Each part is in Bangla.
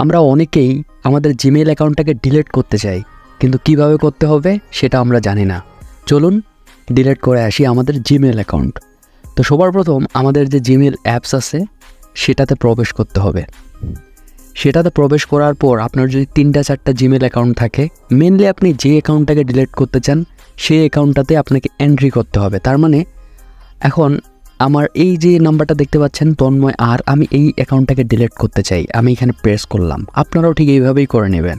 আমরা অনেকেই আমাদের জিমেইল অ্যাকাউন্টটাকে ডিলিট করতে চাই, কিন্তু কিভাবে করতে হবে সেটা আমরা জানি না। চলুন ডিলিট করে আসি আমাদের জিমেইল অ্যাকাউন্ট। তো সবার প্রথম আমাদের যে জিমেইল অ্যাপস আছে সেটাতে প্রবেশ করতে হবে। সেটাতে প্রবেশ করার পর আপনার যদি 3-4টা জিমেইল অ্যাকাউন্ট থাকে, মেনলি আপনি যে অ্যাকাউন্টটাকে ডিলিট করতে চান সেই অ্যাকাউন্টটাতে আপনাকে এন্ট্রি করতে হবে। তার মানে এখন আমার এই যে নাম্বারটা দেখতে পাচ্ছেন তন্ময় আর, আমি এই অ্যাকাউন্টটাকে ডিলিট করতে চাই, আমি এখানে প্রেস করলাম। আপনারাও ঠিক এইভাবেই করে নেবেন।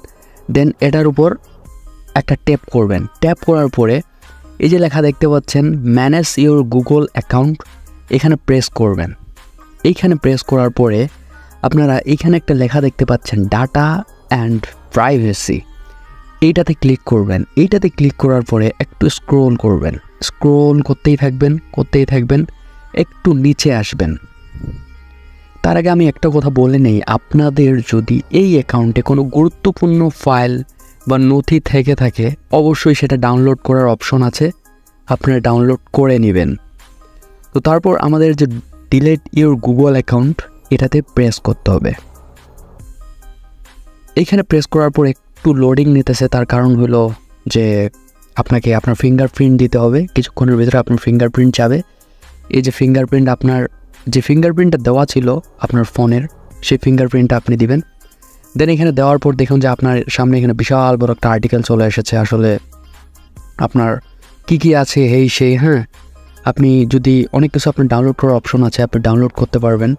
দেন এটার উপর একটা ট্যাপ করবেন। ট্যাপ করার পরে এই যে লেখা দেখতে পাচ্ছেন ম্যানেজ ইওর গুগল অ্যাকাউন্ট, এখানে প্রেস করবেন। এইখানে প্রেস করার পরে আপনারা এইখানে একটা লেখা দেখতে পাচ্ছেন ডাটা অ্যান্ড প্রাইভেসি, এইটাতে ক্লিক করবেন। এইটাতে ক্লিক করার পরে একটু স্ক্রোল করবেন, স্ক্রোল করতেই থাকবেন, একটু নিচে আসবেন। তার আগে আমি একটা কথা বলে নেই, আপনাদের যদি এই অ্যাকাউন্টে কোনো গুরুত্বপূর্ণ ফাইল বা নথি থেকে থাকে অবশ্যই সেটা ডাউনলোড করার অপশন আছে, আপনারা ডাউনলোড করে নেবেন। তো তারপর আমাদের যে ডিলিট ইওর গুগল অ্যাকাউন্ট এটাতে প্রেস করতে হবে। এইখানে প্রেস করার পর একটু লোডিং নিতেছে, তার কারণ হলো যে আপনাকে আপনার ফিঙ্গারপ্রিন্ট দিতে হবে। কিছুক্ষণের ভিতরে আপনার ফিঙ্গারপ্রিন্ট যাবে। এই যে ফিঙ্গারপ্রিন্ট, আপনার যে ফিঙ্গারপ্রিন্টটা দেওয়া ছিল আপনার ফোনের, সেই ফিঙ্গারপ্রিন্টটা আপনি দিবেন। দেন এখানে দেওয়ার পর দেখুন যে আপনার সামনে এখানে বিশাল বড় একটা আর্টিকেল চলে এসেছে, আসলে আপনার কি আছে সেই হ্যাঁ, আপনি যদি অনেক কিছু আপনার ডাউনলোড করার অপশন আছে, আপনি ডাউনলোড করতে পারবেন।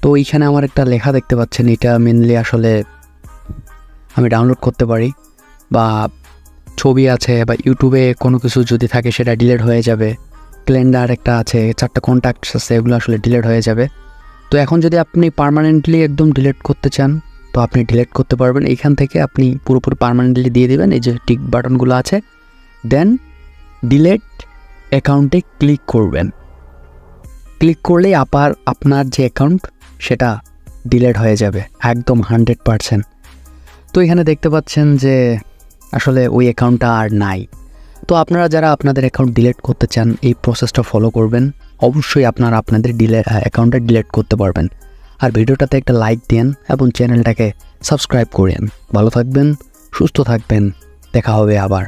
তো এইখানে আমার একটা লেখা দেখতে পাচ্ছেন, এটা মেনলি আসলে আমি ডাউনলোড করতে পারি, বা ছবি আছে বা ইউটিউবে কোনো কিছু যদি থাকে সেটা ডিলিট হয়ে যাবে। ক্যালেন্ডার একটা আছে, 4টা কন্ট্যাক্টস আছে, এগুলো আসলে ডিলিট হয়ে যাবে। তো এখন যদি আপনি পার্মানেন্টলি একদম ডিলিট করতে চান তো আপনি ডিলিট করতে পারবেন। এইখান থেকে আপনি পুরোপুরি পার্মানেন্টলি দিয়ে দেবেন, এই যে টিক বাটনগুলো আছে। দেন ডিলিট অ্যাকাউন্টে ক্লিক করবেন। ক্লিক করলেই আপনার যে অ্যাকাউন্ট সেটা ডিলিট হয়ে যাবে একদম 100%। তো এখানে দেখতে পাচ্ছেন যে আসলে ওই অ্যাকাউন্টটা আর নাই। তো আপনারা যারা আপনাদের অ্যাকাউন্ট ডিলিট করতে চান এই প্রসেসটা ফলো করবেন, অবশ্যই আপনারা আপনাদের অ্যাকাউন্টটা ডিলিট করতে পারবেন। আর ভিডিওটাতে একটা লাইক দিন এবং চ্যানেলটাকে সাবস্ক্রাইব করেন। ভালো থাকবেন, সুস্থ থাকবেন, দেখা হবে আবার।